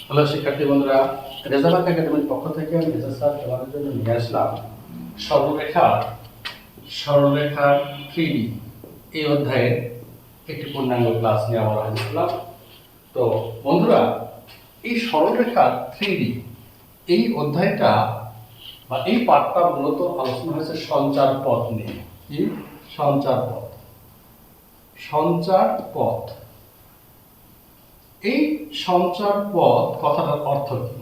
Hello শিক্ষার্থী বন্ধুরা, result একাডেমির পক্ষ থেকে আমি রেজাল্ট স্যার তোমাদের জন্য নিয়ে আসলাম সরলরেখার 3D এই অধ্যায়ের একটি পূর্ণাঙ্গ ক্লাস নিয়ে আমরা হাজির হলাম। তো বন্ধুরা, এই সরলরেখার 3D এই অধ্যায়টা বা এই পাঠটা মূলত আলোচনা হয়েছে সঞ্চার পথ নিয়ে। কি সঞ্চার পথ? সঞ্চার পথ, এই সঞ্চার পথ কথাটার অর্থ কি?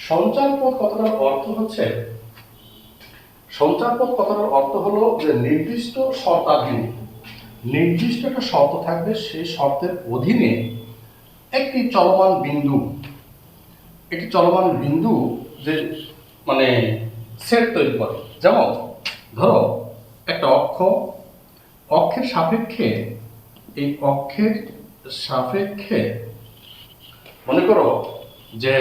সঞ্চার পথ কথাটার অর্থ হচ্ছে, সঞ্চার পথ কথাটার অর্থ হলো যে নির্দিষ্ট শর্তাধীনে নির্দিষ্ট একটা শর্ত থাকবে, সেই শর্তের অধীনে একটি চলমান বিন্দু যে মানে সেট তৈরি করে। যেমন ধরো একটা অক্ষের সাপেক্ষে মনে করো যে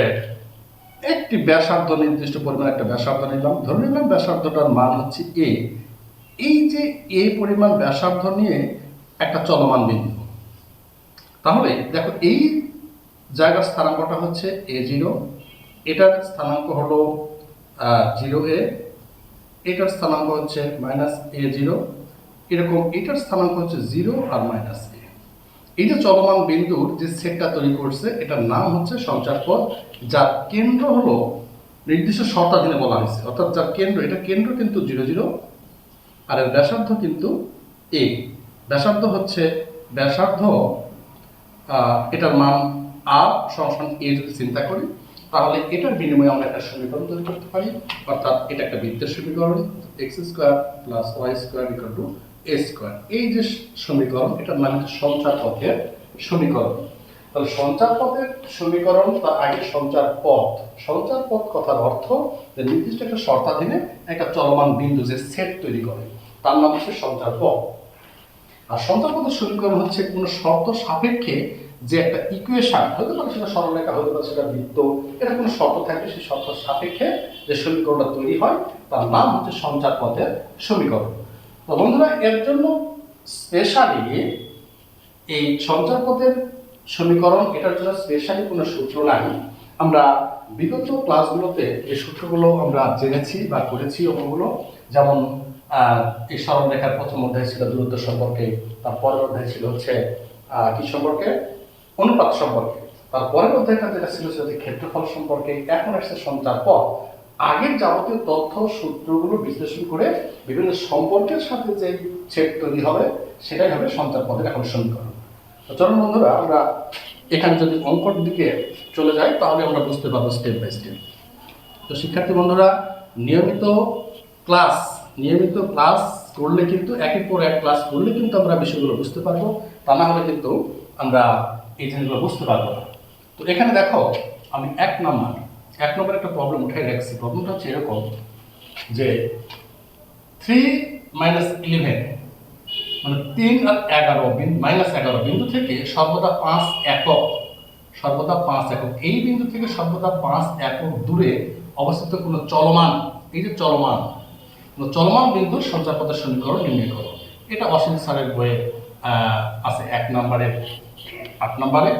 একটি ব্যাসার্ধ, নির্দিষ্ট পরিমাণ একটা ব্যাসার্ধ নিলাম, ধরে নিলাম ব্যাসার্ধটার মান হচ্ছে এ। এই যে এ পরিমাণ ব্যাসার্ধ নিয়ে একটা চলমান বিন্দু, তাহলে দেখো এই জায়গার স্থানাঙ্কটা হচ্ছে a0, এটার স্থানাঙ্ক হলো 0a, এটার স্থানাঙ্ক হচ্ছে -a0, এরকম এটার স্থানাঙ্ক হচ্ছে 0 আর -a। এই যে চলমান বিন্দুর যে সেটটা তৈরি করছে, এটার নাম হচ্ছে সঞ্চার পথ, যার কেন্দ্র হলো নির্দিষ্ট শর্তাধীনে বলা হয়েছে, অর্থাৎ যার কেন্দ্র, এটা কেন্দ্র কিন্তু 0 0 আর এর ব্যাসার্ধ কিন্তু a। ব্যাসার্ধ এটার মান r সমান a যদি চিন্তা করি, তাহলে এটার বিনিময়ে আমরা একটা সমীকরণ তৈরি করতে পারি, অর্থাৎ এটা একটা বৃত্তের সমীকরণ, x² + y² = a²। এই যে সমীকরণ, এটার নাম হচ্ছে সঞ্চার পথের সমীকরণ। তাহলে সঞ্চার পথের সমীকরণ, তার আগে সঞ্চার পথ কথার অর্থ যে নির্দিষ্ট একটা শর্তাধীনে একটা চলমান বিন্দু যে সেট তৈরি করে, তার নাম হচ্ছে সঞ্চার পথ। আর সঞ্চার পথের সমীকরণ হচ্ছে কোনো শর্ত সাপেক্ষে যে একটা ইকুয়েশন, হতে পারে সেটা সরলরেখা, হতে পারে সেটা বৃত্ত, এটা কোনো শর্ত থাকবে, সেই শর্ত সাপেক্ষে যে সমীকরণটা তৈরি হয় তার নাম হচ্ছে সঞ্চার পথের সমীকরণ। তো বন্ধুরা, এর জন্য স্পেশালি এই সঞ্চার পথের সমীকরণ, এটার জন্য স্পেশালি কোনো সূত্র নাই। আমরা বিগত ক্লাসগুলোতে এই সূত্রগুলো আমরা জেনেছি বা করেছি ওগুলো, যেমন এই সরলরেখার প্রথম অধ্যায় ছিল দূরত্ব সম্পর্কে, তার পরের অধ্যায় ছিল হচ্ছে কি সম্পর্কে? অনুপাত সম্পর্কে। তার পরের অধ্যায়টা যেটা ছিল সেটা ক্ষেত্রফল সম্পর্কে। এখন আসছে সঞ্চার পথ। আগের যাবতীয় তথ্য সূত্রগুলো বিশ্লেষণ করে বিভিন্ন সম্পর্কের সাথে যে সেট তৈরি হবে, সেটাই হবে সঞ্চার পথের এখন সমীকরণ। তো চলুন বন্ধুরা, আমরা এখানে যদি অঙ্কর দিকে চলে যাই, তাহলে আমরা বুঝতে পারবো স্টেপ বাই স্টেপ। তো শিক্ষার্থী বন্ধুরা, নিয়মিত ক্লাস করলে কিন্তু, একের পর এক ক্লাস করলে কিন্তু আমরা বিষয়গুলো বুঝতে পারবো, তা না হলে কিন্তু আমরা এই জিনিসগুলো বুঝতে পারবো না। তো এখানে দেখো, আমি এক নম্বর একটা প্রবলেম উঠাই রাখছি। প্রবলেমটা হচ্ছে এরকম যে 3 - 11 মানে 3 আর 11 বিন্দু থেকে সর্বদা 5 একক, এই বিন্দু থেকে সর্বদা 5 একক দূরে অবস্থিত কোনো চলমান, এই যে কোনো চলমান বিন্দুর সঞ্চার পথের সমীকরণ নির্ণয় করো। এটা অসীম স্যারের বইয়ে আছে 1 নম্বরে 8 নম্বরে,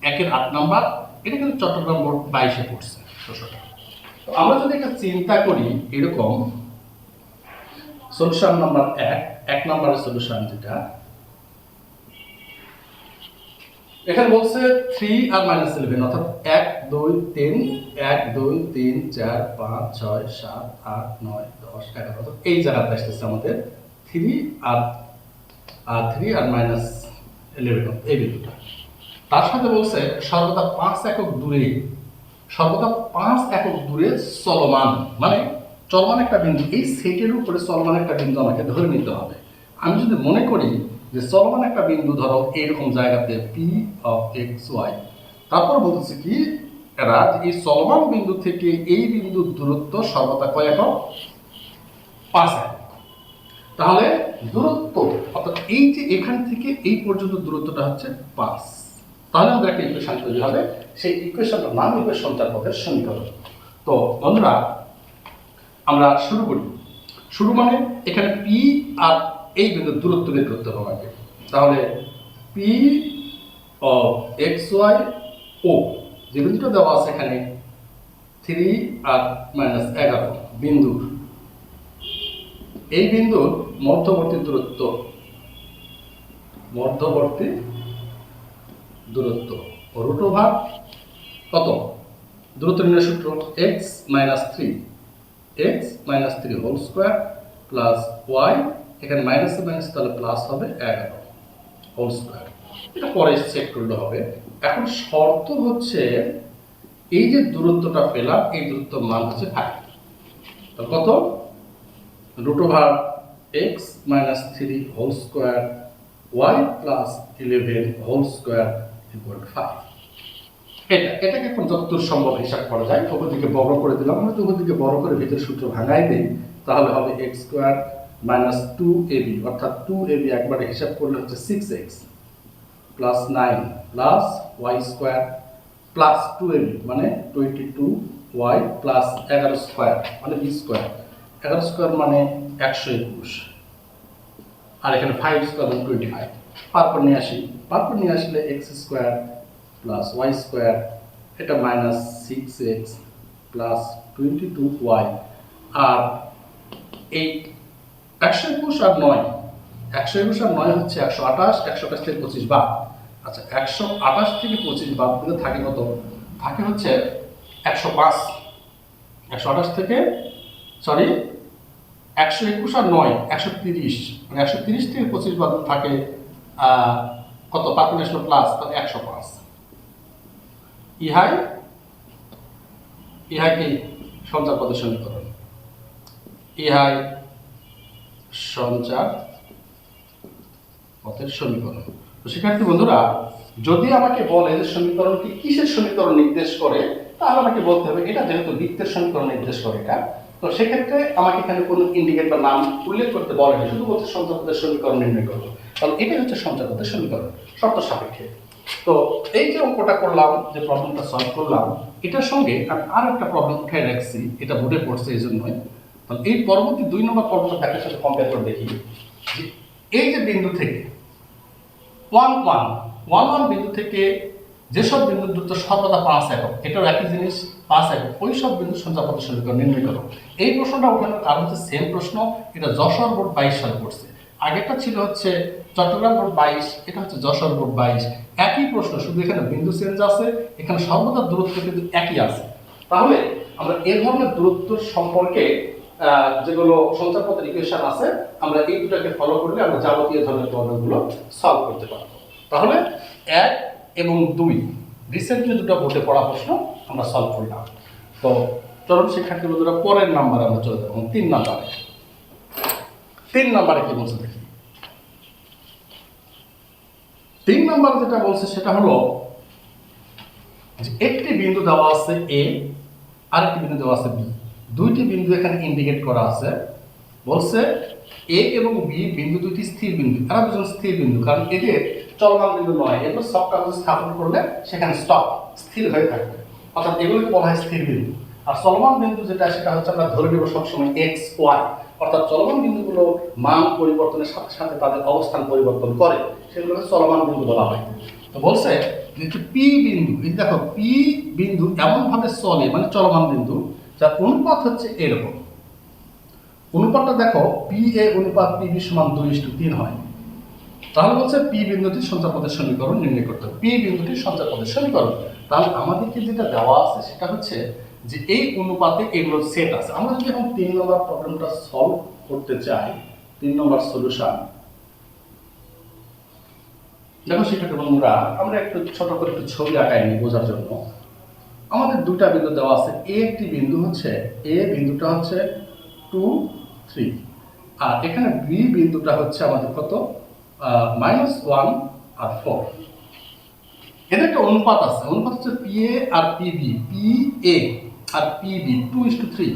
1-এর 8 নম্বর। এটা কিন্তু চট্টগ্রাম বোর্ড 22-এ পড়ছে প্রশ্নটা। তো আমরা যদি একটা চিন্তা করি, এরকম সলিউশন নাম্বার 1 নম্বরের সলিউশন, যেটা এখানে বলছে 3 আর -11, অর্থাৎ 1 2 3 1 2 3 4 5 6 7 8 9 10 11, অর্থাৎ এই জায়গাতে আসতেছে আমাদের 3 আর -11 এই বিন্দুটা। তার সাথে বলছে সর্বদা 5 একক দূরে চলমান, মানে চলমান একটা বিন্দু, এই সেটের উপরে চলমান একটা বিন্দু আমাকে ধরে নিতে হবে। আমি যদি মনে করি যে চলমান একটা বিন্দু ধরো এইরকম জায়গাতে P(x,y), তারপর বলতেছে কি এরা এই চলমান বিন্দু থেকে এই বিন্দুর দূরত্ব সর্বদা কয় একক? 5 একক। তাহলে দূরত্ব, অর্থাৎ এই যে এখান থেকে এই পর্যন্ত দূরত্বটা হচ্ছে 5। তাহলে আমাদের একটা ইকুয়েশন তৈরি হবে, সেই ইকুয়েশনটার নাম হবে সঞ্চার পথের সমীকরণ। তো বন্ধুরা, আমরা শুরু মানে এখানে P আর এই বিন্দুর দূরত্ব বের করতে হবে আমাকে। তাহলে P(x,y,o) যে বিন্দুটা দেওয়া আছে এখানে 3 আর -11 বিন্দুর, এই বিন্দুর মধ্যবর্তী দূরত্ব রুট ওভার কত দূরত্ব নির্ণয় সূত্র x - 3 whole square plus y, এখানে মাইনাস মাইনাস তাহলে প্লাস হবে 11 হোল স্কয়ার। এটা পরে চেক করলে হবে। এখন শর্ত হচ্ছে এই যে দূরত্বটা পেলাম এই দূরত্বের মান হচ্ছে 5, তো কত root over x - 3 whole square y plus 11 whole square equal to 5। এটাকে এখন যতদূর সম্ভব হিসাব করা যায়, উপর দিকে বড় করে দিলাম, আমরা উপর দিকে বড় করে ভিতর সূত্র ভাঙাই দিই, তাহলে হবে x স্কয়ার মাইনাস 2ab, অর্থাৎ 2ab একবারে হিসাব করলে হচ্ছে 6x plus 9 plus y square plus 2ab মানে 22y প্লাস 11 স্কয়ার মানে b স্কয়ার, 11 স্কয়ার মানে 121, আর এখানে 5 স্কয়ার মানে 25। পারপর নিয়ে আসলে x square plus y square, এটা মাইনাস 6x প্লাস 22y, আর এই 121 আর 9 হচ্ছে 128, 128 থেকে 25 বাদ। আচ্ছা 128 থেকে 25 বাদ দিলে থাকে কত? থাকে হচ্ছে 105। 128 থেকে 121 আর 9 130, মানে 130 থেকে 25 বাদ থাকে কত? পার্কুলেশন প্লাস, তাহলে 105। ইহাই কি সঞ্চার পদের সমীকরণ, ইহাই সঞ্চার পথের সমীকরণ। তো শিক্ষার্থী বন্ধুরা, যদি আমাকে বলে যে সমীকরণটি কিসের সমীকরণ নির্দেশ করে, তাহলে আমাকে বলতে হবে এটা যেহেতু বৃত্তের সমীকরণ নির্দেশ করে এটা, তো সেক্ষেত্রে আমাকে এখানে কোনো ইন্ডিকেট বা নাম উল্লেখ করতে বলে না, শুধু বলছে সঞ্চার পথের সমীকরণ নির্ণয় করবো, তাহলে এটাই হচ্ছে সঞ্চার পথের সমীকরণ শর্ত সাপেক্ষে। তো এই যে অঙ্কটা করলাম, যে প্রবলেমটা সলভ করলাম, এটার সঙ্গে আমি আর একটা প্রবলেম উঠে রাখছি, এটা বোর্ডে পড়ছে এই জন্যই। তাহলে এই পরবর্তী 2 নম্বর প্রবলেমটা দেখার সাথে কম্পেয়ার করে দেখি যে এই যে বিন্দু থেকে 1 বিন্দু থেকে যেসব বিন্দুর দূরত্ব সর্বদা 5 একক, এটাও একই জিনিস 5 একক, ওই সব বিন্দু সঞ্চার পথের সমীকরণ নির্ণয় করো। এই প্রশ্নটা ওঠানোর কারণ হচ্ছে সেম প্রশ্ন, এটা যশোর বোর্ড 22 সালে পড়ছে, আগেরটা ছিল হচ্ছে চট্টগ্রাম বোর্ড 22, এটা হচ্ছে যশোর বোর্ড 22, একই প্রশ্ন, শুধু এখানে বিন্দু চেঞ্জ আছে, এখানে সর্বদা দূরত্ব কিন্তু একই আছে। তাহলে আমরা এই ধরনের দূরত্ব সম্পর্কে যেগুলো সঞ্চার পথের ইকুয়েশন আছে, আমরা এই দুটাকে ফলো করলে আমরা যাবতীয় ধরনের প্রবলেমগুলো সলভ করতে পারবো। তাহলে 1 এবং 2 রিসেন্টলি দুটো বোর্ডে পড়া প্রশ্ন আমরা সলভ করলাম। তো চলুন শিক্ষার্থী বন্ধুরা পরের নাম্বারে আমরা চলে যাবো। 3 নাম্বারে কি বলছে দেখি। 3 নাম্বারে যেটা বলছে সেটা হলো যে একটি বিন্দু দেওয়া আছে A, আরেকটি বিন্দু দেওয়া আছে B, দুইটি বিন্দু এখানে ইন্ডিকেট করা আছে। বলছে A এবং B বিন্দু দুটি স্থির বিন্দু, এরা দুজন স্থির বিন্দু, কারণ এদের চলমান বিন্দু নয়, এগুলো সব কাগজে স্থাপন করলে সেখানে স্টপ স্থির হয়ে থাকবে, অর্থাৎ এগুলোকে বলা হয় স্থির বিন্দু। আর চলমান বিন্দু যেটা, সেটা হচ্ছে আমরা ধরে নেব সবসময় x, y, অর্থাৎ চলমান বিন্দুগুলো মান পরিবর্তনের সাথে সাথে তাদের অবস্থান পরিবর্তন করে, সেগুলোকে চলমান বিন্দু বলা হয়। তো বলছে যে P বিন্দু, এই দেখো P বিন্দু এমন ভাবে চলে, মানে চলমান বিন্দু, যার অনুপাত হচ্ছে এরকম। অনুপাতটা দেখো PA অনুপাত PB সমান 2:3 হয়। তাহলে বলছে P বিন্দুটির সঞ্চার পথের সমীকরণ নির্ণয় করতে হবে। P বিন্দুটির সঞ্চার পথের সমীকরণ, তাহলে আমাদেরকে যেটা দেওয়া আছে সেটা হচ্ছে যে এই অনুপাতে এগুলোর সেট আছে। আমরা যদি এখন 3 নম্বর প্রবলেমটা সলভ করতে চাই, 3 নম্বর সলিউশন দেখো শিক্ষার্থী বন্ধুরা, আমরা একটু ছোট করে একটু ছবি আঁকাই নিই বোঝার জন্য। আমাদের দুটা বিন্দু দেওয়া আছে, A একটি বিন্দু হচ্ছে, A বিন্দুটা হচ্ছে 2, 3, আর এখানে B বিন্দুটা হচ্ছে আমাদের কত? -1 আর 4। এদের একটা অনুপাত আছে, অনুপাত হচ্ছে PA আর PB, PA আর PB 2:3,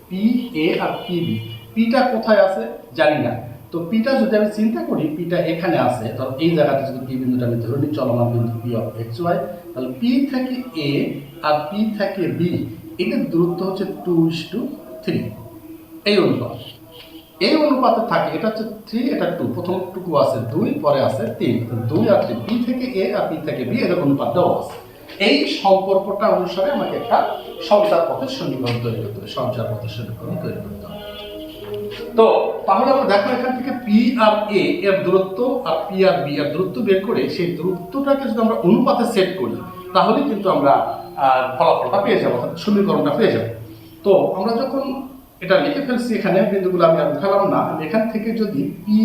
PA আর PB। Pটা কোথায় আছে জানি না, তো Pটা যদি আমি চিন্তা করি, Pটা এখানে আছে, তাহলে এই জায়গাতে যদি P বিন্দুটা আমি ধরে নিই চলমান বিন্দু P of xy, তাহলে P থেকে A আর P থেকে B এদের দূরত্ব হচ্ছে 2:3, এই অনুপাত। এই অনুপাতে থাকে, এটা হচ্ছে 3, এটা 2, প্রথম টুকু আছে 2, পরে আছে 3, 2 আর 3, P থেকে A আর P থেকে B এর অনুপাত দেওয়া আছে। এই সম্পর্কটা অনুসারে আমাকে একটা সঞ্চার পথের সমীকরণ তৈরি করতে হবে, সঞ্চার পথের সমীকরণ তৈরি করতে হবে। তো তাহলে আমরা দেখো এখান থেকে পি আর এ এর দূরত্ব আর পি আর বি এর দূরত্ব বের করে সেই দূরত্বটাকে যদি আমরা অনুপাতে সেট করি তাহলে কিন্তু আমরা ফলাফলটা পেয়ে যাবো, সমীকরণটা পেয়ে যাবো। তো আমরা যখন এটা লিখে ফেলছি এখানে, বিন্দুগুলো আমি আর উঠালাম না, এখান থেকে যদি পি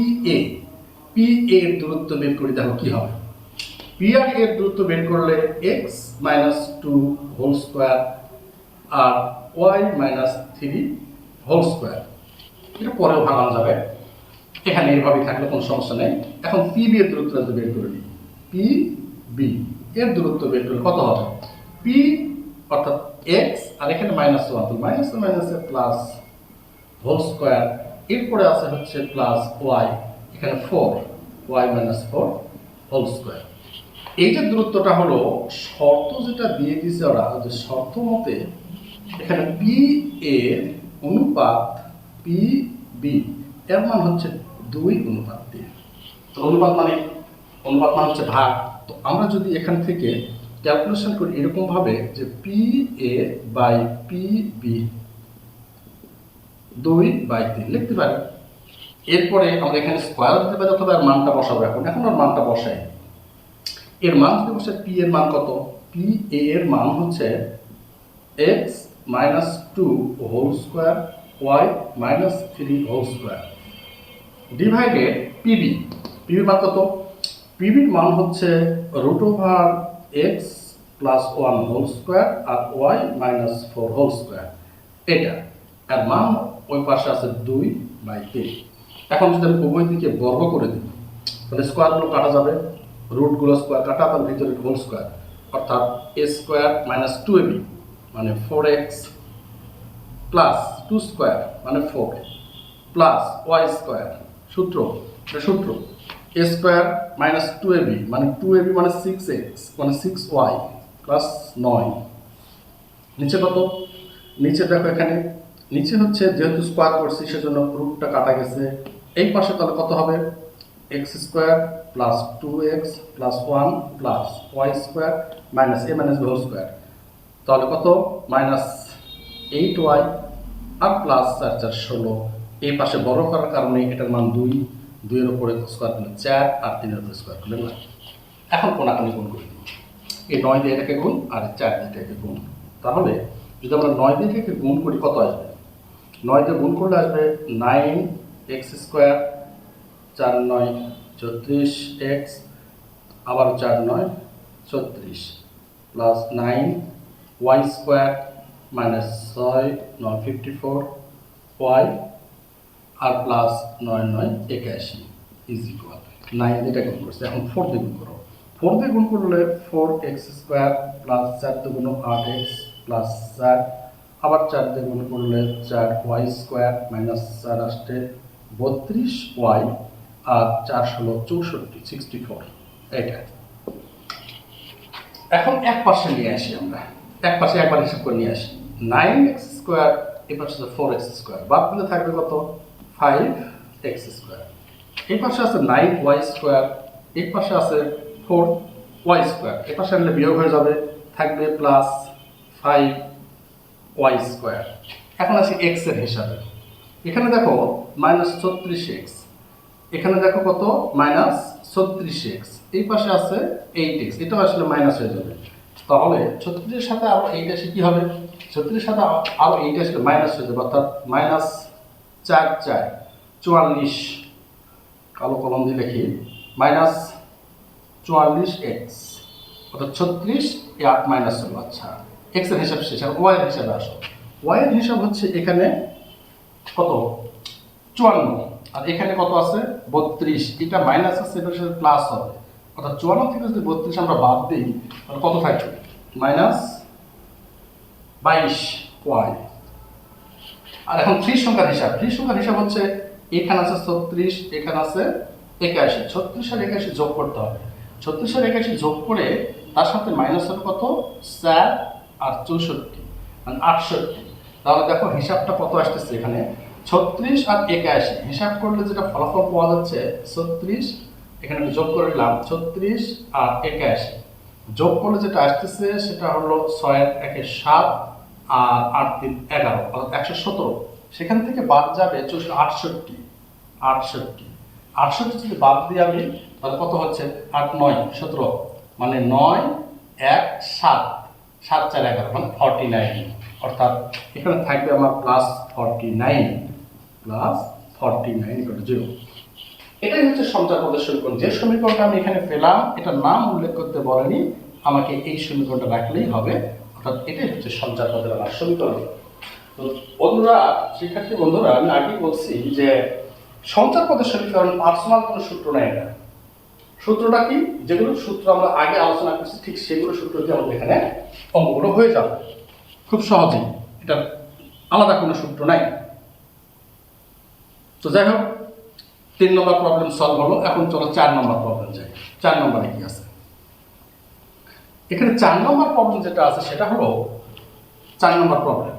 এর দূরত্ব বের করি দেখো কি হবে। পি আর এর দূরত্ব বের করলে x - 2 হোল স্কয়ার আর y - 3 হোল স্কয়ার, এটা পরেও ভাঙানো যাবে, এখানে এইভাবেই থাকলে কোনো সমস্যা নেই। এখন পি বি এর দূরত্ব যদি বের করে নিই, পি বি এর দূরত্ব বের করলে কত হবে, পি অর্থাৎ x আর এখানে -1, তো মাইনাস মাইনাসে প্লাস হোল স্কয়ার, এরপরে আছে হচ্ছে প্লাস y, এখানে 4 y - 4 হোল স্কয়ার। এই যে দূরত্বটা হলো শর্ত যেটা দিয়ে দিয়েছে ওরা, যে শর্ত মতে এখানে পি এ অনুপাত পি বি এর মান হচ্ছে 2:3। তো অনুপাত মানে হচ্ছে ভাগ। তো আমরা যদি এখান থেকে ক্যালকুলেশন করি এরকম ভাবে যে P A by P B 2/3 লিখতে পারি। এরপরে আমরা এখানে স্কয়ার দিতে পারি অথবা এর মানটা বসাবো। এখন ওর মানটা বসাই, এর মান যদি বসে পি এর মান কত, পি এ এর মান হচ্ছে x - 2 whole square y - 3 whole square divided PB. পিবির মান কত, পিবির মান হচ্ছে √x + 1 হোল স্কয়ার আর y - 4 হোল স্কয়ার, এটা এর মান ওই পাশে আছে 2/3। এখন যদি আমি উভয় দিকে বর্গ করে দিই তাহলে স্কয়ারগুলো কাটা যাবে, রুটগুলো স্কয়ার কাটা, তার ভিতরে হোল স্কয়ার, অর্থাৎ a স্কয়ার - 2ab মানে 4x প্লাস 2 স্কয়ার মানে 4 প্লাস y স্কয়ার, সূত্র a স্কয়ার - 2ab মানে 2ab মানে 6x মানে 6y প্লাস 9। নিচে কত, নিচে দেখো এখানে নিচে হচ্ছে যেহেতু স্কয়ার করছি সেজন্য রুটটা কাটা গেছে, এই পাশে তাহলে কত হবে, x square plus 2x plus 1 plus y square minus a minus b whole square, তাহলে কত -8y আর প্লাস 4 4 16। এই পাশে বড় করার কারণে এটার মান 2, 2 এর উপরে স্কয়ার করলে 4 আর 3 এর উপরে স্কয়ার করলে 9। এখন কোনাকুনি গুণ করে দিই, এই 9 দিয়ে এটাকে গুণ আর 4 দিয়ে এটাকে গুণ, তাহলে যদি আমরা 9 দিয়ে এটাকে গুণ করি কত আসবে, 9 দিয়ে গুণ করলে আসবে 9x স্কয়ার 4 9 34x আবার 4 9 34 plus 9y square minus 6 9 54 y আর প্লাস 9 9 81 ইজ ইকুয়াল 9 দিয়ে গুণ করছি। এখন 4 দিয়ে গুণ করো, 4 দিয়ে গুণ করলে 4x স্কয়ার প্লাস 4 দুগুণ 8x প্লাস 4 আবার 4 দিয়ে গুণ করলে 4y স্কয়ার মাইনাস 4 আসছে 32y আর 4 16 64 64, এটা। এখন এক পাশে নিয়ে আসি, আমরা এক পাশে একবার হিসাব করে নিয়ে আসি, 9x স্কয়ার এই পাশে 4x স্কয়ার, বাদ দিলে থাকবে কত 5x স্কয়ার, এই পাশে আছে 9y স্কয়ার, এই পাশে আছে 4y স্কয়ার, এই পাশে আনলে বিয়োগ হয়ে যাবে, থাকবে প্লাস 5y স্কয়ার। এখন আসি x এর হিসাবে, এখানে দেখো -36x, এখানে দেখো কত -36x, এই পাশে আছে 8x, এটা আসলে মাইনাস হয়ে যাবে, তাহলে 36 এর সাথে আরো 8 আসলে কি হবে, 36 এর সাথে আরো 8 আসলে মাইনাস হয়ে যাবে, অর্থাৎ -4 4 44, কালো কলম দিয়ে লিখি -44x, অর্থাৎ 36 এ 8 মাইনাস হলো। আচ্ছা, x এর হিসাব শেষ, আর y এর হিসাবে আসো। y এর হিসাব হচ্ছে এখানে কত 54 আর এখানে কত আছে 32, এটা মাইনাস আছে এটার সাথে প্লাস হবে, অর্থাৎ 54 থেকে যদি 32 আমরা বাদ দিই তাহলে কত থাকবে -22y। আর এখন 3 সংখ্যার হিসাব হচ্ছে এখানে আছে 36, এখানে আছে 81, 36 আর 81 যোগ করতে হবে, 36 আর 81 যোগ করে তার সাথে মাইনাস হবে কত 4 আর 64 মানে 68। তাহলে দেখো হিসাবটা কত আসতেছে, এখানে 36 আর 81 হিসাব করলে যেটা ফলাফল পাওয়া যাচ্ছে 36, এখানে যোগ করে নিলাম 36 আর 81, যোগ করলে যেটা আসতেছে সেটা হলো 6 এর 1 7 আর 8 3 11 অর্থাৎ 117। সেখান থেকে বাদ যাবে 68 68 যদি বাদ দিয়ে আমি তাহলে কত হচ্ছে 8 9 17 মানে 9 1 7 7 4 11 মানে 49। অর্থাৎ এখানে থাকবে আমার প্লাস 49 0। এটাই হচ্ছে সঞ্চার পদের সমীকরণ। যে সমীকরণটা আমি এখানে পেলাম এটার নাম উল্লেখ করতে বলেনি, আমাকে এই সমীকরণটা রাখলেই হবে। অর্থাৎ এটাই হচ্ছে সঞ্চার পদের আমার সমীকরণ। তো বন্ধুরা, শিক্ষার্থী বন্ধুরা, আমি আগেই বলছি যে সঞ্চার পদের সমীকরণ পার্সোনাল কোনো সূত্র নাই। এটা সূত্রটা কি, যেগুলো সূত্র আমরা আগে আলোচনা করছি ঠিক সেগুলো সূত্র দিয়ে আমাদের এখানে অঙ্কগুলো হয়ে যাবে খুব সহজেই। এটা আলাদা কোনো সূত্র নাই। তো যাই হোক, 3 নম্বর প্রবলেম সলভ হলো। এখন চলো 4 নম্বর প্রবলেম যাই। 4 নম্বরে কি আছে? এখানে 4 নম্বর প্রবলেম যেটা আছে সেটা হলো 4 নম্বর প্রবলেম।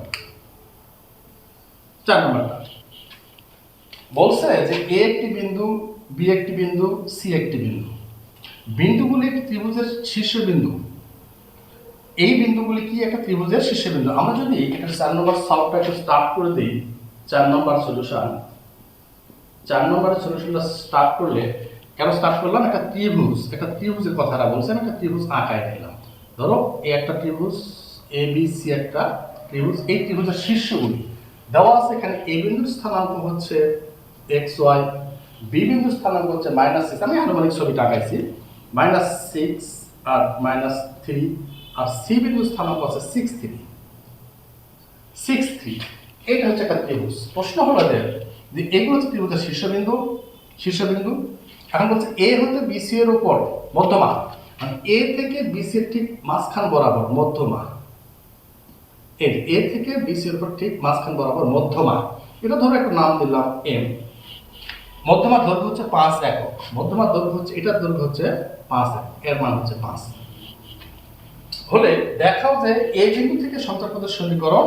4 নম্বরটা বলছে যে এ একটি বিন্দু, বি একটি বিন্দু, সি একটি বিন্দু। বিন্দুগুলি একটি ত্রিভুজের শীর্ষবিন্দু। এই বিন্দুগুলি কি একটা ত্রিভুজের শীর্ষবিন্দু। আমরা যদি এটা 4 নম্বর সলভটা একটু স্টার্ট করে দিই, 4 নম্বর সলিউশন, 4 নম্বরের সলিউশনটা স্টার্ট করলে, কেন স্টার্ট করলাম? একটা ত্রিভুজের কথাটা বলছি, আমি একটা ত্রিভুজ আঁকায় দিলাম। ধরো এই একটা ত্রিভুজ এ বি সি, একটা ত্রিভুজ। এই ত্রিভুজের শীর্ষগুলি দেওয়া আছে। এখানে এ বিন্দুর স্থানাঙ্ক হচ্ছে এক্স ওয়াই, বি বিন্দুর স্থানাঙ্ক হচ্ছে -6, আমি আনুমানিক ছবিটা আঁকাইছি, -6 আর -3, আর সি বিন্দুর স্থানাঙ্ক হচ্ছে 6 3। এইটা হচ্ছে একটা ত্রিভুজ। প্রশ্ন হলো যে এগুলো হচ্ছে ত্রিভুজের শীর্ষবিন্দু। এখন বলছে এ হতে বিসি এর উপর মধ্যমা, মানে এ থেকে বিসি এর ঠিক মাঝখান বরাবর মধ্যমা। এ থেকে বিসি এর উপর ঠিক মাঝখান বরাবর মধ্যমা। এটা ধরো একটা নাম দিলাম এম। মধ্যমার দৈর্ঘ্য হচ্ছে 5 একক। মধ্যমার দৈর্ঘ্য হচ্ছে, এটার দৈর্ঘ্য হচ্ছে 5 একক, এর মান হচ্ছে 5। হলে দেখাও যে এই বিন্দু থেকে সঞ্চার পদের সমীকরণ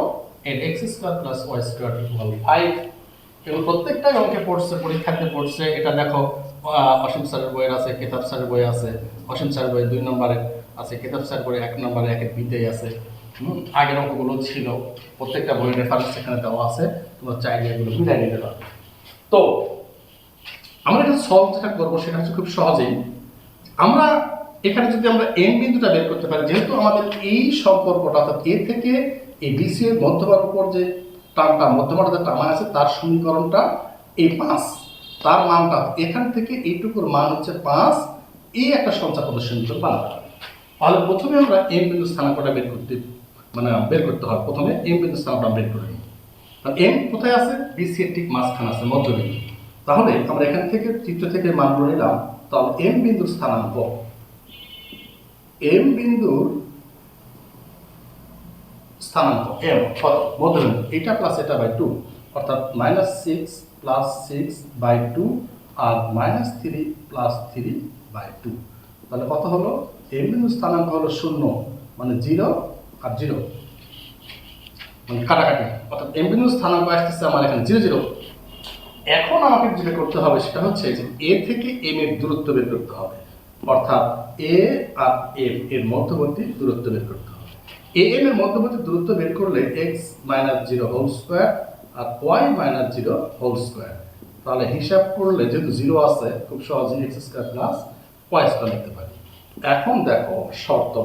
এর x² + y² = 5। এগুলো প্রত্যেকটাই অঙ্কে পড়ছে, পরীক্ষাতে পড়ছে। এটা দেখো অসীম স্যারের বইয়ের আছে, কেতাব স্যারের বই আছে, অসীম স্যারের বই 2 নম্বরে আছে, কেতাব স্যারের বই 1 নম্বরে 1 এর বিতেই আছে। আগের অঙ্কগুলো ছিল, প্রত্যেকটা বইয়ের রেফারেন্স এখানে দেওয়া আছে, তোমরা চাইলে এগুলো মিলাই নিতে পারবে। তো আমরা এটা সলভ যেটা করবো সেটা হচ্ছে খুব সহজেই। আমরা এখানে যদি আমরা এন বিন্দুটা বের করতে পারি, যেহেতু আমাদের এই সম্পর্কটা অর্থাৎ এ থেকে এই বিসি এর মধ্যমার উপর যে টানটা, মধ্যমাটা যে টানা আছে তার সমীকরণটা এই 5, তার মানটা এখান থেকে এইটুকুর মান হচ্ছে 5। এই একটা সঞ্চার পদের সমীকরণ বানাতে হবে। তাহলে প্রথমে আমরা এম বিন্দু স্থানাঙ্কটা বের করতে হবে। প্রথমে এম বিন্দু স্থানাঙ্কটা বের করে নিই। এম কোথায় আছে? বিসি এর ঠিক মাঝখানে আছে, মধ্যবিন্দু। তাহলে আমরা এখান থেকে চিত্র থেকে মানগুলো নিলাম। তাহলে এম বিন্দুর স্থানাঙ্ক, এম বিন্দুর স্থানাঙ্ক এম কত? মধ্যবিন্দু, এটা প্লাস এটা বাই 2, অর্থাৎ -6 + 6/2 আর -3 + 3/2। তাহলে কত হলো? এম বিন্দুর স্থানাঙ্ক হলো 0, মানে 0 আর 0, মানে কাটাকাটি। অর্থাৎ এম বিন্দুর স্থানাঙ্ক আসতেছে আমার এখানে 0 0। এখন আমাকে যেটা করতে হবে সেটা হচ্ছে যে এ থেকে এম এর দূরত্ব বের করতে হবে। অর্থাৎ এ আর এম এর মধ্যবর্তী দূরত্ব বের করতে হবে। এ এম এর মধ্যবর্তী দূরত্ব বের করলে x - 0² আর y - 0²। তাহলে হিসাব করলে যেহেতু 0 আছে, খুব সহজেই x² + y² লিখতে পারি। এখন দেখো শর্ত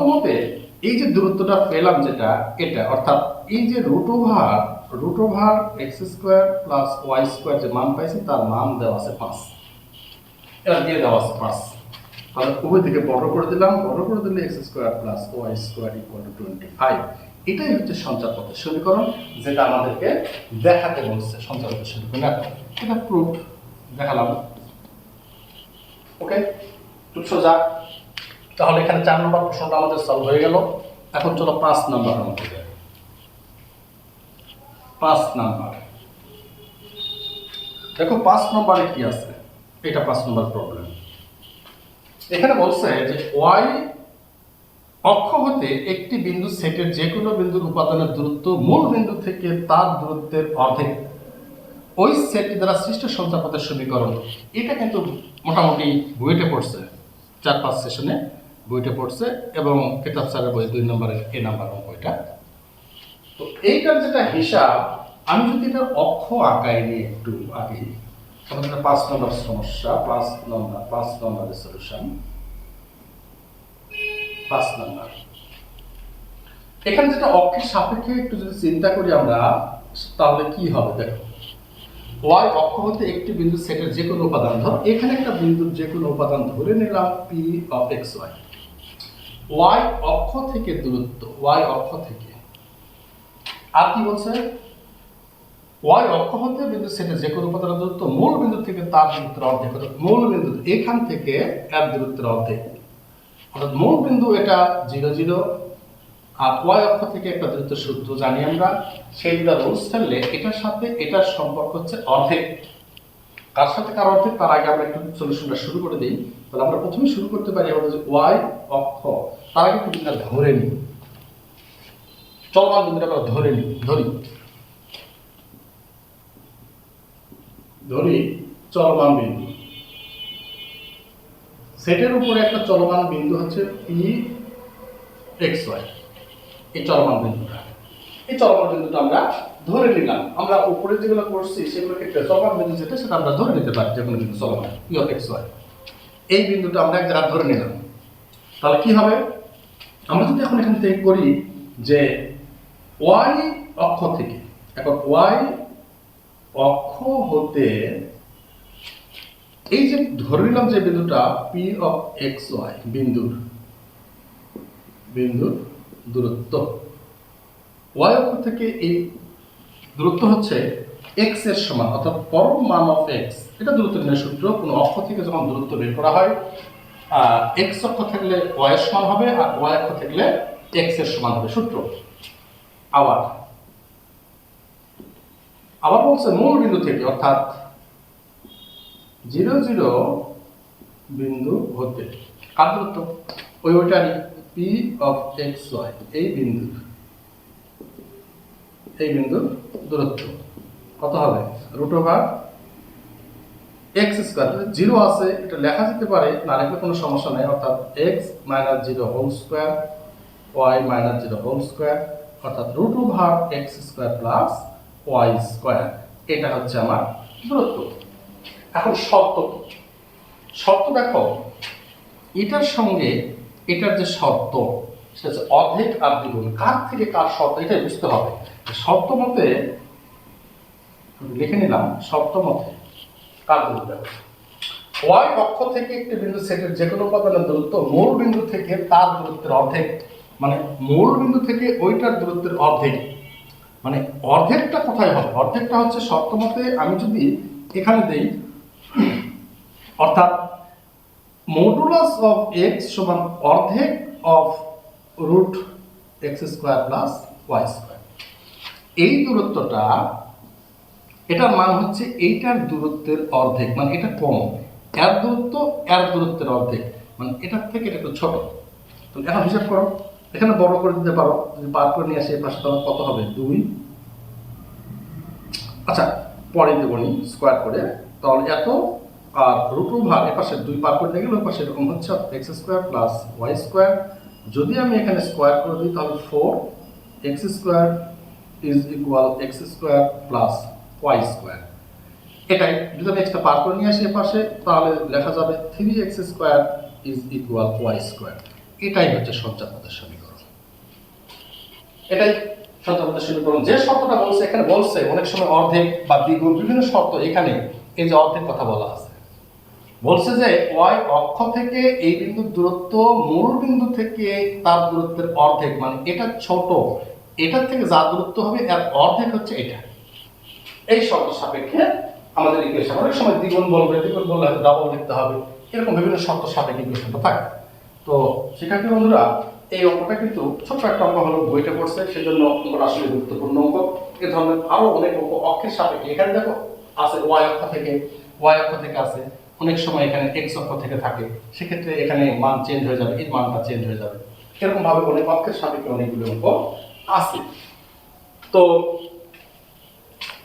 মতে এই যে দূরত্বটা পেলাম যেটা, এটা অর্থাৎ এই যে √x² + y² যে মান পাইছি তার মান দেওয়া আছে 5। এটা দিয়ে দেওয়া আছে 5। তাহলে উভয় দিকে বড় করে দিলাম, বড় করে দিলে x² + y² = 25। এটাই হচ্ছে সঞ্চার পদের সমীকরণ, যেটা আমাদেরকে দেখাতে বলছে সঞ্চার পদের সমীকরণ। এটা প্রুফ দেখালাম। ওকে, খুব সোজা। তাহলে এখানে 4 নম্বর প্রশ্নটা আমাদের সলভ হয়ে গেল। এখন চলো 5 নম্বর আমাদের যাই। 5 নাম্বার দেখো, 5 নম্বরে কি আছে? এটা 5 নম্বর প্রবলেম। এখানে বলছে যে y অক্ষ হতে একটি বিন্দু সেটের যে কোনো বিন্দুর উপাদানের দূরত্ব মূল বিন্দু থেকে তার দূরত্বের অর্ধেক ওই সেটটি দ্বারা সৃষ্ট সঞ্চার পদের সমীকরণ। এটা কিন্তু মোটামুটি বুয়েটে পড়ছে, 4-5 সেশনে বইটা পড়ছে এবং কেতাব স্যারের বই 2 নম্বরের এ নাম্বার বইটা। তো এইটার যেটা হিসাব, আমি যদি এটা অক্ষ আঁকায় নিয়ে একটু আগে, আমাদের 5 নম্বর সমস্যা, 5 নম্বরের সলিউশন। 5 নম্বর, এখানে যেটা অক্ষের সাপেক্ষে একটু যদি চিন্তা করি আমরা, তাহলে কি হবে দেখো। y অক্ষ হতে একটি বিন্দু সেটের যে কোনো উপাদান ধর, এখানে একটা বিন্দুর যে কোনো উপাদান ধরে নিলাম p of xy। y অক্ষ থেকে দূরত্ব, y অক্ষ থেকে, আর কি বলছে, y অক্ষ হতে বিন্দু সেটের যে কোনো উপাদানের দূরত্ব মূল বিন্দু থেকে তার দূরত্বের অর্ধেক, অর্থাৎ মূল বিন্দু এখান থেকে এর দূরত্বের অর্ধেক, অর্থাৎ মূল বিন্দু এটা 0 0, আর y অক্ষ থেকে একটা দূরত্ব সূত্র জানি আমরা, সেই দুটো রুলস ফেললে এটার সাথে এটার সম্পর্ক হচ্ছে অর্ধেক। কার সাথে কার অর্ধেক, তার আগে আমরা একটু সলিউশনটা শুরু করে দিই। তাহলে আমরা প্রথমে শুরু করতে পারি আমাদের যে y অক্ষ, তার আগে একটু বিন্দুটা ধরে নিই, চলমান বিন্দুটা আমরা ধরি চলমান বিন্দু, সেটের উপরে একটা চলমান বিন্দু হচ্ছে p xy। এই চলমান বিন্দুটা আমরা ধরে নিলাম। আমরা উপরে যেগুলো করছি সেগুলো ক্ষেত্রে চলমান বিন্দু যেটা সেটা আমরা ধরে নিতে পারি, যে কোনো বিন্দু চলমান p of xy। এই বিন্দুটা আমরা এক জায়গায় ধরে নিলাম। তাহলে কি হবে, আমরা যদি এখন এখান থেকে করি যে y অক্ষ থেকে, এখন y অক্ষ হতে এই যে ধরে নিলাম যে বিন্দুটা p of xy, বিন্দুর দূরত্ব, y অক্ষ থেকে এই দূরত্ব হচ্ছে x এর সমান, অর্থাৎ পরম মান অফ x। এটা দূরত্ব নির্ণয়ের সূত্র। কোন অক্ষ থেকে যখন দূরত্ব বের করা হয়, x অক্ষ থাকলে y এর সমান হবে, আর y অক্ষ থাকলে x এর সমান হবে, সূত্র। আবার বলছে মূল বিন্দু থেকে, অর্থাৎ 0 0 বিন্দু হতে কার দূরত্ব, ওইটারই p of xy, এই বিন্দুর দূরত্ব কত হবে, √x স্কয়ার। 0 আছে, এটা লেখা যেতে পারে, না লিখলে কোনো সমস্যা নাই, অর্থাৎ x - 0 whole square, y - 0 whole square, অর্থাৎ √x square plus y square. এটা হচ্ছে আমার দূরত্ব। এখন শর্ত দেখো, এটার সঙ্গে এটার যে শর্ত সেটা হচ্ছে অর্ধেক আর দ্বিগুণ। কার থেকে কার শর্ত, এটাই বুঝতে হবে। শর্ত মতে লিখে নিলাম, শর্ত মতে কার দূরত্ব, y অক্ষ থেকে একটি বিন্দু সেটের যে কোনো উপাদানের দূরত্ব মূল বিন্দু থেকে তার দূরত্বের অর্ধেক, মানে মূল বিন্দু থেকে ওইটার দূরত্বের অর্ধেক। মানে অর্ধেকটা কোথায় হবে, অর্ধেকটা হচ্ছে শর্ত মতে আমি যদি এখানে দেই, অর্থাৎ মডুলাস অফ x সমান অর্ধেক of √x square plus y square. এই দূরত্বটা, এটার মান হচ্ছে এইটার দূরত্বের অর্ধেক, মানে এটা কম, এর দূরত্বের অর্ধেক, মানে এটার থেকে এটা একটু ছোট। তো এখন হিসাব করো, এখানে বড় করে দিতে পারো, যদি পার করে নিয়ে আসে এই পাশে, তাহলে কত হবে 2, আচ্ছা পরে দেবনি স্কয়ার করে, তাহলে এত, আর √, এ পাশে 2 পার করে গেলে ওই পাশে এরকম হচ্ছে x square plus y square. যদি আমি এখানে স্কয়ার করে দিই তাহলে 4x square is equal x square plus y square. এটাই যদি আমি এক্সটা পার করে নিয়ে আসি এ পাশে, তাহলে লেখা যাবে 3x square is equal y square. এটাই হচ্ছে সঞ্চারপথের সমীকরণ। এটাই সঞ্চারপথের সমীকরণ। যে শর্তটা বলছে এখানে, বলছে অনেক সময় অর্ধেক বা দ্বিগুণ, বিভিন্ন শর্ত এখানে, এই যে অর্ধেক কথা বলা আছে, বলছে যে y অক্ষ থেকে এই বিন্দুর দূরত্ব মূল বিন্দু থেকে তার দূরত্বের অর্ধেক, মানে এটা ছোট, এটার থেকে যা দূরত্ব হবে এর অর্ধেক হচ্ছে এটা। এই শর্ত সাপেক্ষে আমাদের ইকুয়েশন, অনেক সময় দ্বিগুণ বলবে ডাবল লিখতে হবে, এরকম বিভিন্ন শর্ত সাপেক্ষে ইকুয়েশনটা থাকে। তো শিক্ষার্থী বন্ধুরা, এই অঙ্কটা কিন্তু ছোট্ট একটা অঙ্ক হলো, বইটা পড়ছে, সেজন্য অঙ্কটা আসলে গুরুত্বপূর্ণ অঙ্ক। এ ধরনের আরো অনেক অঙ্ক অক্ষের সাপেক্ষে, এখানে দেখো আছে y অক্ষ থেকে আছে, অনেক সময় এখানে x অক্ষ থেকে থাকে, সেক্ষেত্রে এখানে মান চেঞ্জ হয়ে যাবে, এই মানটা চেঞ্জ হয়ে যাবে, এরকম ভাবে অনেক অক্ষের সাপেক্ষে অনেকগুলো অঙ্ক আছে। তো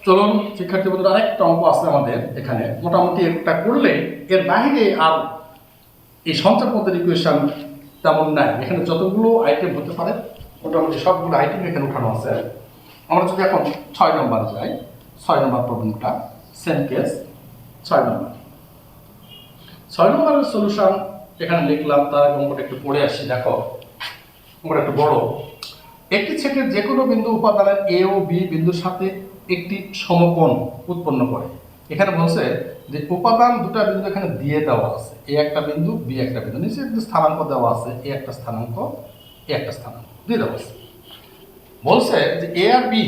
চলুন শিক্ষার্থী বন্ধুরা, আরেকটা অঙ্ক আছে আমাদের এখানে, মোটামুটি একটা করলে এর বাইরে আর এই সঞ্চার পদের ইকুয়েশন তেমন নাই, এখানে যতগুলো আইটেম হতে পারে মোটামুটি সবগুলো আইটেম এখানে উঠানো আছে। আমরা যদি এখন 6 নম্বরে যাই, 6 নম্বর প্রবলেমটা সেম কেস। 6 নম্বরের সলিউশন এখানে লিখলাম, তার আগে অঙ্কটা একটু পড়ে আসি। দেখো অঙ্কটা একটু বড়। একটি সেটের যে কোনো বিন্দু উপাদানের এ ও বি বিন্দুর সাথে একটি সমকোণ উৎপন্ন করে। এখানে বলছে যে উপাদান দুটা বিন্দু এখানে দিয়ে দেওয়া আছে, এ একটা বিন্দু বি একটা বিন্দু, নিচে একটু স্থানাঙ্ক দেওয়া আছে, এ একটা স্থানাঙ্ক এ একটা স্থানাঙ্ক দিয়ে দেওয়া আছে। বলছে যে এ আর বি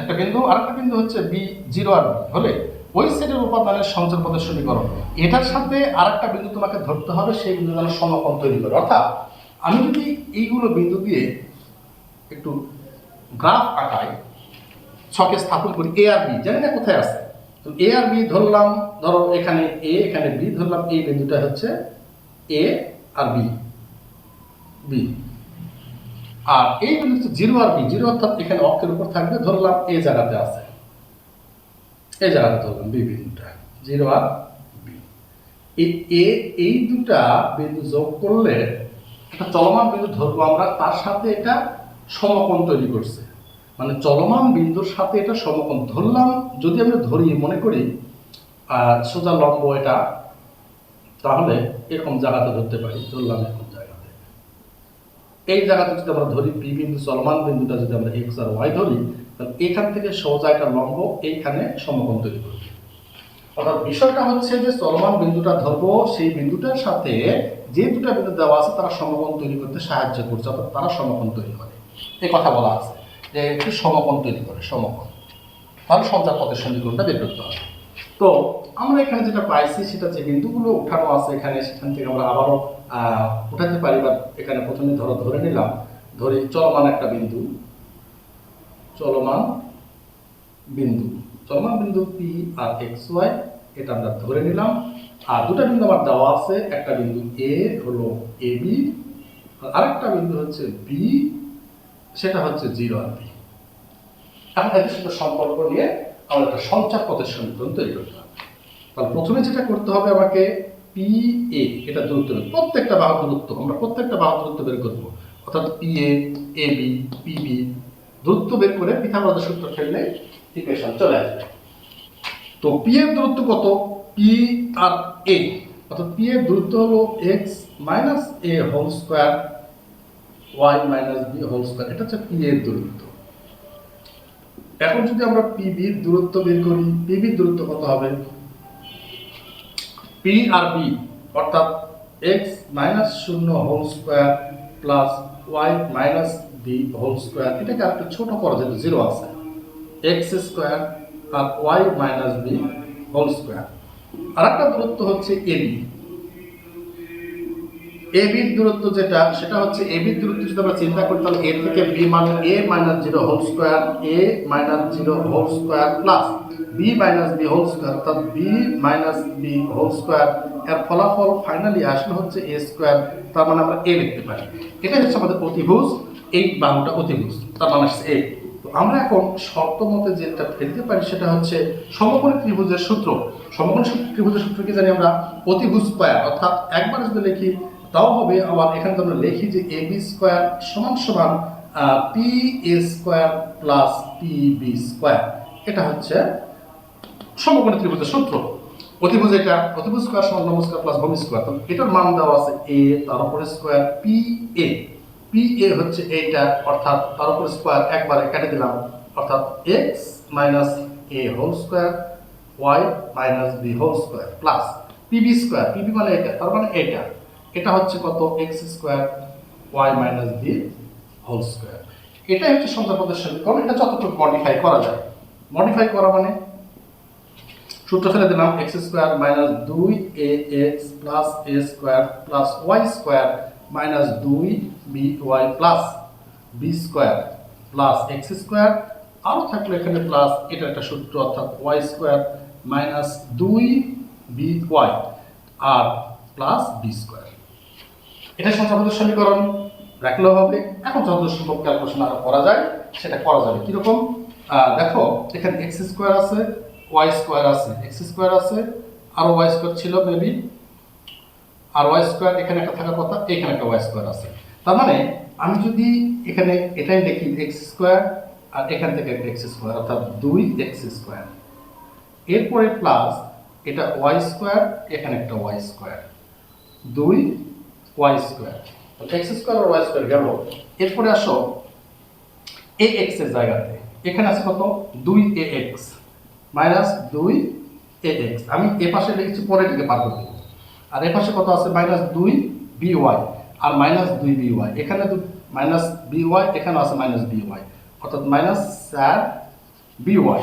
একটা বিন্দু আর একটা বিন্দু হচ্ছে বি 0 আর বি হলে ওই সেটের উপাদানের সঞ্চার পদের সমীকরণ এটার সাথে আরেকটা বিন্দু তোমাকে ধরতে হবে, সেই বিন্দু যেন সমকোণ তৈরি করে। অর্থাৎ আমি যদি এইগুলো বিন্দু দিয়ে একটু গ্রাফ আঁকাই, ছকে স্থাপন করি, এ আর বি জানি না কোথায় আছে, তো এ আর বি ধরলাম, ধরো এখানে এ এখানে বি ধরলাম, এই বিন্দুটা হচ্ছে এ আর বি বি, আর এই বিন্দু হচ্ছে 0 আর বি 0, অর্থাৎ এখানে অক্ষের উপর থাকবে, ধরলাম এই জায়গাতে আছে, এই জায়গাতে ধরলাম বি বিন্দুটা 0 আর বি। এই দুটা বিন্দু যোগ করলে একটা চলমান বিন্দু ধরবো আমরা, তার সাথে এটা সমকোণ তৈরি করছে, মানে চলমান বিন্দুর সাথে এটা সমকোণ ধরলাম। যদি আমরা ধরি মনে করি সোজা লম্ব এটা, তাহলে এরকম জায়গাতে ধরতে পারি, ধরলাম এরকম জায়গাতে, এই জায়গাতে যদি আমরা ধরি পি বিন্দু, চলমান বিন্দুটা যদি আমরা এক্স আর ওয়াই ধরি, তাহলে এখান থেকে সোজা একটা লম্ব এইখানে সমকোণ তৈরি করবে। অর্থাৎ বিষয়টা হচ্ছে যে চলমান বিন্দুটা ধরবো, সেই বিন্দুটার সাথে যে দুটা বিন্দু দেওয়া আছে তারা সমকোণ তৈরি করতে সাহায্য করছে, অর্থাৎ তারা সমকোণ তৈরি করে, এই কথা বলা আছে যে একটি সমকোণ তৈরি করে, সমকোণ, তাহলে সঞ্চার পথের সমীকরণটা বের করতে হবে। তো আমরা এখানে যেটা পাইছি সেটা যে বিন্দুগুলো উঠানো আছে এখানে, সেখান থেকে আমরা আবারও উঠাতে পারি। বা এখানে প্রথমে ধরে নিলাম, ধরি চলমান একটা বিন্দু, চলমান বিন্দু পি আর এক্স ওয়াই, এটা আমরা ধরে নিলাম। আর দুটা বিন্দু আমার দেওয়া আছে, একটা বিন্দু এ হলো এ বি, আর আরেকটা বিন্দু হচ্ছে বি, সেটা হচ্ছে 0 আর বি। এখন এদের সাথে সম্পর্ক নিয়ে আমরা একটা সঞ্চার পথের সমীকরণ তৈরি করতে হবে। তাহলে প্রথমে যেটা করতে হবে আমাকে পি এ, এটা দূরত্ব, প্রত্যেকটা বাহুর দূরত্ব, আমরা প্রত্যেকটা বাহুর দূরত্ব বের করবো, অর্থাৎ P A B P B দূরত্ব বের করে পিথাগোরাসের সূত্র ফেললে ইকুয়েশন চলে আসবে। তো পি এর দূরত্ব কত? পি আর এ, অর্থাৎ পি এর দূরত্ব হলো x minus a whole square y minus b whole square, এটা হচ্ছে পি এর দূরত্ব। এখন যদি আমরা পিবির দূরত্ব বের করি, পিবির দূরত্ব কত হবে? পি আর বি অর্থাৎ x minus 0 whole square plus y minus b whole square, এটাকে আরেকটু ছোট করা যেহেতু 0 আছে, এক্স স্কোয়ার আর y minus b whole square. আর একটা দূরত্ব হচ্ছে এবি, এবির দূরত্ব যেটা, সেটা হচ্ছে এবির দূরত্ব যদি আমরা চিন্তা করি, তাহলে এ থেকে বি মানে a minus 0 whole square, a minus 0 whole square plus b minus b whole square, অর্থাৎ b minus b whole square. এর ফলাফল ফাইনালি আসলে হচ্ছে এ স্কোয়ার, তার মানে আমরা এ লিখতে পারি। এটা হচ্ছে আমাদের অতিভুজ, এই বাহুটা অতিভুজ, তার মানে হচ্ছে এ। তো আমরা এখন শর্ত মতে যেটা ফেলতে পারি সেটা হচ্ছে সমকোণী ত্রিভুজের সূত্র। সমকোণী ত্রিভুজের সূত্র কি জানি আমরা? অতিভুজ স্কয়ার, অর্থাৎ একবার যদি লিখি তাও হবে। আবার এখানে আমরা লিখি যে এ বি স্কোয়ার সমান সমান P A square plus P B square, এটা হচ্ছে সমকোণী ত্রিভুজের সূত্র। অতিভুজ এটা, অতিভুজ স্কয়ার সমান লম্ব স্কয়ার প্লাস ভূমি স্কয়ার। তো এটার মান দেওয়া আছে এ, তার উপরে square P A, P A হচ্ছে এইটা, অর্থাৎ তার উপরে স্কয়ার একবারে কেটে দিলাম, অর্থাৎ x minus a whole square y minus b whole square plus PB square, PB মানে এটা, তার মানে এটা, এটা হচ্ছে কত? X square y minus b whole square. এটাই হচ্ছে সঞ্চার পদের সমীকরণ। এটা যতটুকু মডিফাই করা যায়, মডিফাই করা মানে সূত্র ফেলে দিলাম, x square minus 2 a x plus a square plus Y square minus 2 b y plus b square plus x square, আরও থাকলো এখানে প্লাস, এটা একটা সূত্র, অর্থাৎ y square minus 2 b y আর প্লাস বি স্কোয়ার। এটা সঞ্চার সমীকরণ রাখলেও হবে। এখন যতদূর সম্ভব ক্যালকুলেশন আরো করা যায় সেটা করা যাবে। কিরকম? দেখো এখানে এক্স স্কোয়ার আছে, ওয়াই স্কোয়ার আছে, এক্স স্কোয়ার আছে, আরো ওয়াই স্কোয়ার ছিল মেবি, আর ওয়াই স্কোয়ার এখানে একটা থাকার কথা, এখানে একটা ওয়াই স্কোয়ার আছে। তার মানে আমি যদি এখানে এটাই দেখি এক্স স্কোয়ার আর এখান থেকে একটা এক্স স্কোয়ার, অর্থাৎ 2x স্কোয়ার, এরপরে প্লাস এটা ওয়াই স্কোয়ার, এখানে একটা y square, 2y square, x square আর ওয়াই স্কোয়ার গেল। এরপরে আসো ax এর জায়গাতে এখানে আছে কত 2ax মাইনাস 2ax, আমি এ পাশে লিখেছি, পরে লিখে পার করে দেবো। আর এ পাশে কত আছে মাইনাস 2by আর মাইনাস 2by, এখানে মাইনাস by, এখানে আছে মাইনাস by, অর্থাৎ মাইনাস 4by।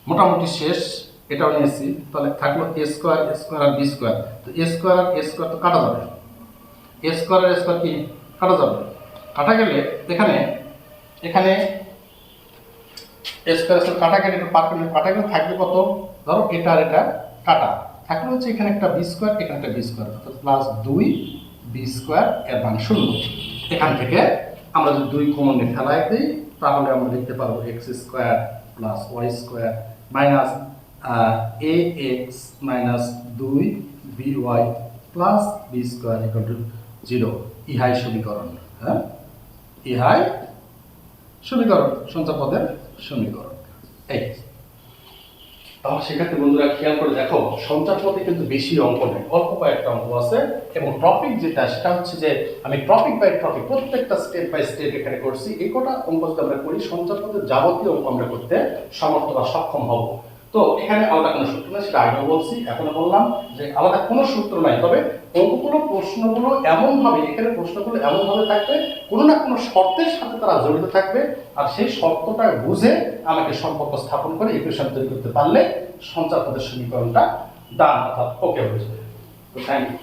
মোটামুটি শেষ, এটাও নিয়েছি। তাহলে থাকলো a স্কোয়ার আর b স্কোয়ার, তো a স্কোয়ার আর a স্কোয়ার তো কাটা যাবে, a স্কোয়ার আর a স্কোয়ার কি কাটা যাবে, কাটা গেলে এখানে এখানে a স্কোয়ার কাটা গেলে একটু পার করলে কাটা গেলে থাকবে কত, ধরো এটা আর এটা কাটা থাকলে হচ্ছে এখানে একটা b স্কোয়ার, এখানে একটা b স্কোয়ার, অর্থাৎ প্লাস 2b স্কোয়ার এর মান 0। এখান থেকে আমরা যদি 2 কমন নিয়ে ফেলাই দিই তাহলে আমরা লিখতে পারবো x square plus Y square minus ax minus 2by plus b square equal to 0। ইহাই সমীকরণ। হ্যাঁ, ইহাই সমীকরণ, সঞ্চার পদের সমীকরণ। এই তাহলে সেক্ষেত্রে বন্ধুরা খেয়াল করে দেখো, সঞ্চার পদে কিন্তু বেশি অঙ্ক নেই, অল্প কয়েকটা অঙ্ক আছে। এবং টপিক যেটা সেটা হচ্ছে যে আমি টপিক বাই টপিক প্রত্যেকটা স্টেপ বাই স্টেপ এখানে করছি। এই কটা অঙ্ক যদি আমরা করি সঞ্চার পদের যাবতীয় অঙ্ক আমরা করতে সমর্থ বা সক্ষম হব। তো এখানে আলাদা কোনো সূত্র নেই, সেটা আগেও বলছি, এখনো বললাম যে আলাদা কোনো সূত্র নাই। তবে অঙ্কগুলো প্রশ্নগুলো এমনভাবে, এখানে প্রশ্নগুলো এমনভাবে থাকবে কোনো না কোনো শর্তের সাথে তারা জড়িত থাকবে, আর সেই শর্তটা বুঝে আমাকে সম্পর্ক স্থাপন করে ইকুয়েশন তৈরি করতে পারলে সঞ্চার পদের সমীকরণটা ডান, অর্থাৎ ওকে হয়ে যাবে। তো থ্যাংক ইউ।